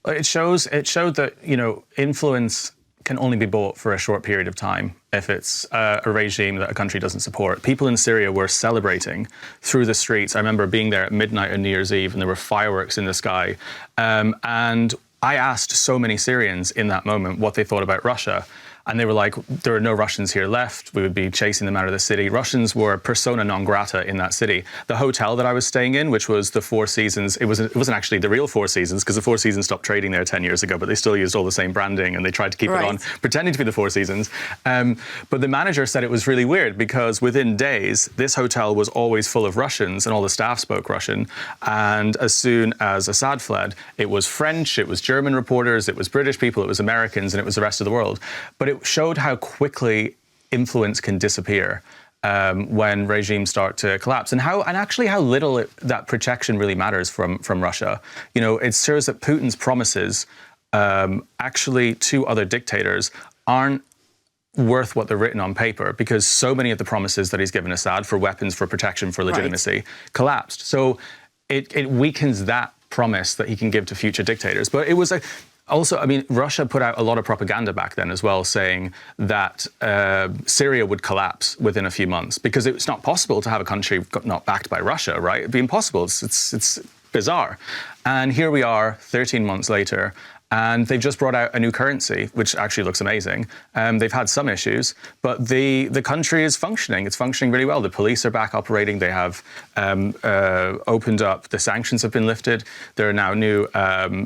It showed that, influence can only be bought for a short period of time if it's a regime that a country doesn't support. People in Syria were celebrating through the streets. I remember being there at midnight on New Year's Eve and there were fireworks in the sky. And I asked so many Syrians in that moment what they thought about Russia. And they were like, there are no Russians here left. We would be chasing them out of the city. Russians were persona non grata in that city. The hotel that I was staying in, which was the Four Seasons, it wasn't actually the real Four Seasons, because the Four Seasons stopped trading there 10 years ago, but they still used all the same branding and they tried to keep it on, pretending to be the Four Seasons. But the manager said it was really weird because within days, this hotel was always full of Russians and all the staff spoke Russian. And as soon as Assad fled, it was French, it was German reporters, it was British people, it was Americans, and it was the rest of the world. But it showed how quickly influence can disappear when regimes start to collapse, and actually how little that protection really matters from Russia. It shows that Putin's promises actually to other dictators aren't worth what they're written on paper, because so many of the promises that he's given Assad for weapons, for protection, for legitimacy collapsed. So it weakens that promise that he can give to future dictators. But it was also, Russia put out a lot of propaganda back then as well, saying that Syria would collapse within a few months because it's not possible to have a country not backed by Russia, right? It'd be impossible. It's bizarre. And here we are 13 months later, and they've just brought out a new currency, which actually looks amazing. They've had some issues, but the country is functioning. It's functioning really well. The police are back operating. They have opened up. The sanctions have been lifted. There are now new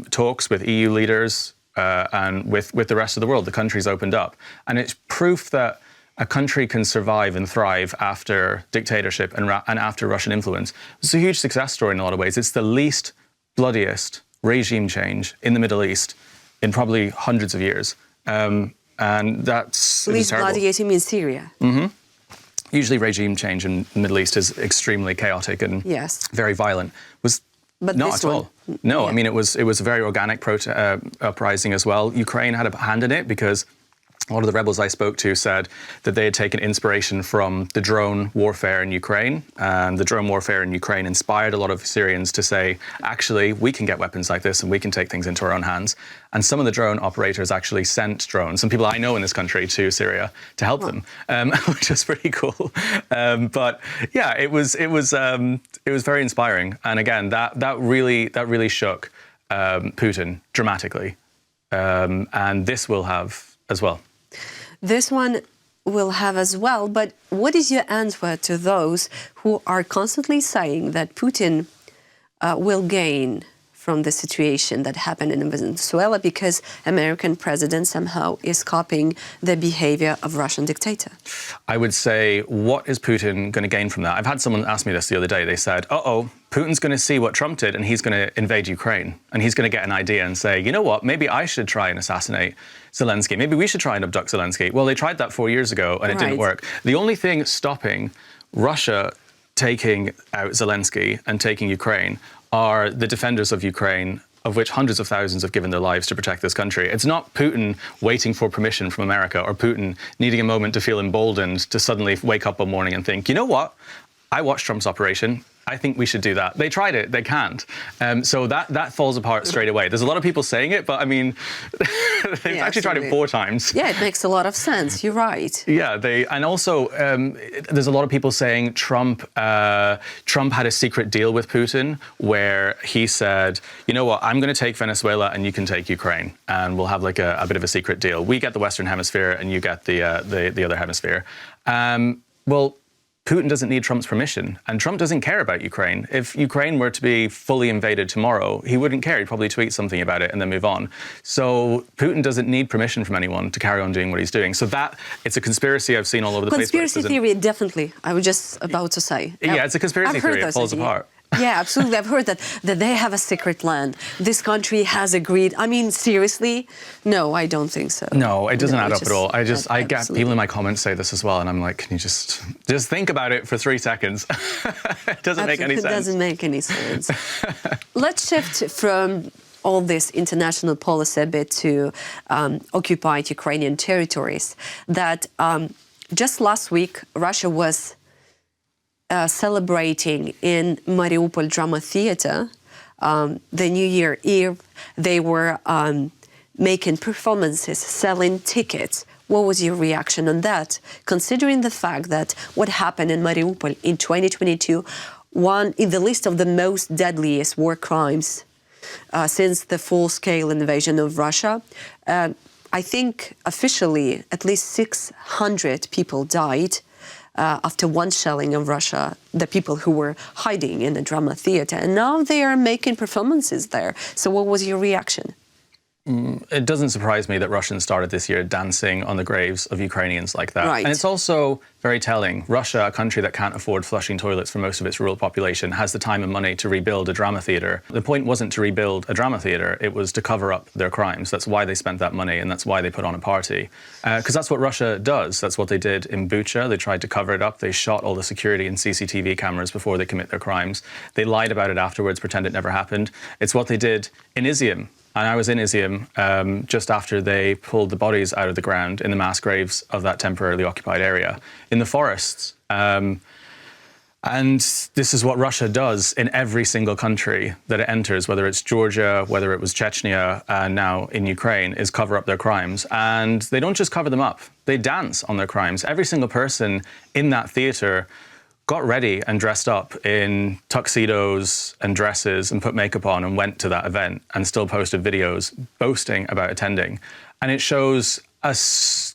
talks with EU leaders and with the rest of the world. The country's opened up. And it's proof that a country can survive and thrive after dictatorship and after Russian influence. It's a huge success story in a lot of ways. It's the least bloodiest regime change in the Middle East in probably hundreds of years. And that's least bloodiest, you mean Syria? Mm-hmm. Usually regime change in the Middle East is extremely chaotic and very violent. But not at all. No, it was a very organic uprising as well. Ukraine had a hand in it because a lot of the rebels I spoke to said that they had taken inspiration from the drone warfare in Ukraine, and the drone warfare in Ukraine inspired a lot of Syrians to say, actually, we can get weapons like this and we can take things into our own hands. And some of the drone operators actually sent drones, some people I know in this country, to Syria to help them, which is pretty cool. But yeah, it was very inspiring. And again, that really shook Putin dramatically, and this will have as well. This one will have as well, but what is your answer to those who are constantly saying that Putin will gain from the situation that happened in Venezuela because American president somehow is copying the behavior of Russian dictator? I would say, what is Putin going to gain from that? I've had someone ask me this the other day. They said, Putin's going to see what Trump did and he's going to invade Ukraine. And he's going to get an idea and say, you know what, maybe I should try and assassinate Zelensky. Maybe we should try and abduct Zelensky. Well, they tried that 4 years ago and it didn't work. The only thing stopping Russia taking out Zelensky and taking Ukraine are the defenders of Ukraine, of which hundreds of thousands have given their lives to protect this country. It's not Putin waiting for permission from America or Putin needing a moment to feel emboldened to suddenly wake up one morning and think, you know what, I watched Trump's operation. I think we should do that. They tried it, they can't. So that falls apart straight away. There's a lot of people saying it, but they've actually tried it 4 times. Yeah, it makes a lot of sense. You're right. Yeah, and also there's a lot of people saying Trump had a secret deal with Putin where he said, you know what, I'm going to take Venezuela and you can take Ukraine, and we'll have like a bit of a secret deal. We get the Western Hemisphere and you get the other hemisphere. Well, Putin doesn't need Trump's permission, and Trump doesn't care about Ukraine. If Ukraine were to be fully invaded tomorrow, he wouldn't care. He'd probably tweet something about it and then move on. So Putin doesn't need permission from anyone to carry on doing what he's doing. So it's a conspiracy I've seen all over the place. Conspiracy theory, definitely. I was just about to say. Yeah, it's a conspiracy theory. It falls apart. Yeah, absolutely. I've heard that they have a secret plan. This country has agreed. I mean, seriously? No, I don't think so. No, it doesn't add up at all. I get people in my comments say this as well, and I'm like, can you just think about it for 3 seconds? It doesn't make any sense. It doesn't make any sense. Let's shift from all this international policy a bit to occupied Ukrainian territories. That just last week, Russia was celebrating in Mariupol Drama Theatre the New Year Eve, they were making performances, selling tickets. What was your reaction on that, considering the fact that what happened in Mariupol in 2022, one in the list of the most deadliest war crimes since the full-scale invasion of Russia? I think officially at least 600 people died after one shelling of Russia, the people who were hiding in a drama theater. And now they are making performances there. So what was your reaction? It doesn't surprise me that Russians started this year dancing on the graves of Ukrainians like that. Right. And it's also very telling. Russia, a country that can't afford flushing toilets for most of its rural population, has the time and money to rebuild a drama theatre. The point wasn't to rebuild a drama theatre, it was to cover up their crimes. That's why they spent that money, and that's why they put on a party. Because that's what Russia does. That's what they did in Bucha. They tried to cover it up. They shot all the security and CCTV cameras before they commit their crimes. They lied about it afterwards, pretend it never happened. It's what they did in Izium. And I was in Izium just after they pulled the bodies out of the ground in the mass graves of that temporarily occupied area, in the forests. And this is what Russia does in every single country that it enters, whether it's Georgia, whether it was Chechnya, and now in Ukraine, is cover up their crimes. And they don't just cover them up, they dance on their crimes. Every single person in that theater got ready and dressed up in tuxedos and dresses and put makeup on and went to that event and still posted videos boasting about attending. And it shows a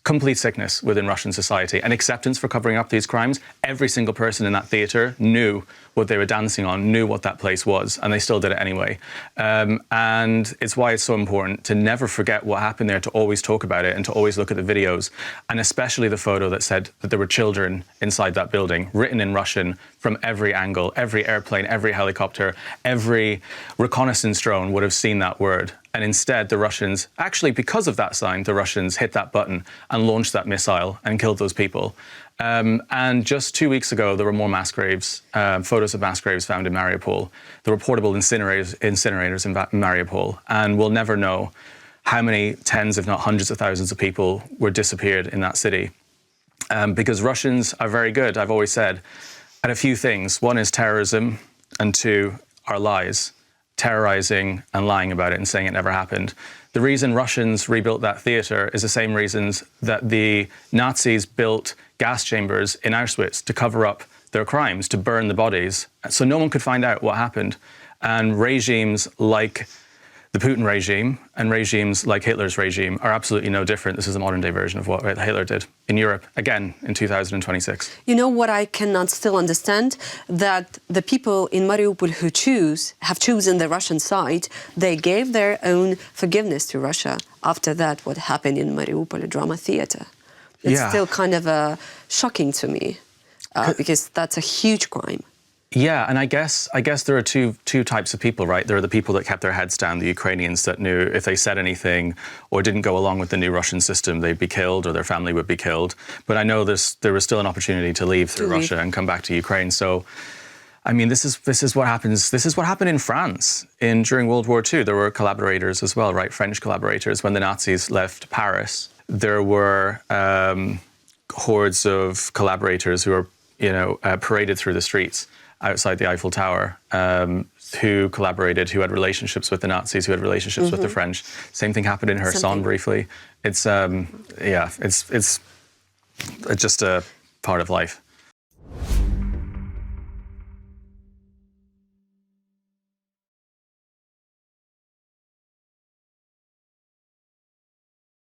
complete sickness within Russian society and acceptance for covering up these crimes. Every single person in that theater knew what they were dancing on, knew what that place was, and they still did it anyway. And it's why it's so important to never forget what happened there, to always talk about it and to always look at the videos, and especially the photo that said that there were children inside that building, written in Russian from every angle. Every airplane, every helicopter, every reconnaissance drone would have seen that word. And instead, the Russians, actually because of that sign, the Russians hit that button and launched that missile and killed those people. And just 2 weeks ago, there were more mass graves, photos of mass graves found in Mariupol. There were portable incinerators in Mariupol. And we'll never know how many tens, if not hundreds of thousands of people were disappeared in that city. Because Russians are very good, I've always said, at a few things. One is terrorism, and two are lies. Terrorizing and lying about it and saying it never happened. The reason Russians rebuilt that theater is the same reasons that the Nazis built gas chambers in Auschwitz, to cover up their crimes, to burn the bodies, so no one could find out what happened. And regimes like the Putin regime and regimes like Hitler's regime are absolutely no different. This is a modern-day version of what Hitler did in Europe, again, in 2026. You know what I cannot still understand? That the people in Mariupol who have chosen the Russian side, they gave their own forgiveness to Russia after that, what happened in Mariupol, a drama theater. It's still kind of shocking to me, because that's a huge crime. Yeah, and I guess there are two types of people, right? There are the people that kept their heads down, the Ukrainians that knew if they said anything or didn't go along with the new Russian system, they'd be killed or their family would be killed. But I know there was still an opportunity to leave through Russia and come back to Ukraine. So, I mean, this is what happens. This is what happened in France during World War II. There were collaborators as well, right? French collaborators. When the Nazis left Paris, there were hordes of collaborators who were, paraded through the streets outside the Eiffel Tower, who collaborated, who had relationships with the Nazis, who had relationships with the French. Same thing happened in Kherson briefly. It's just a part of life.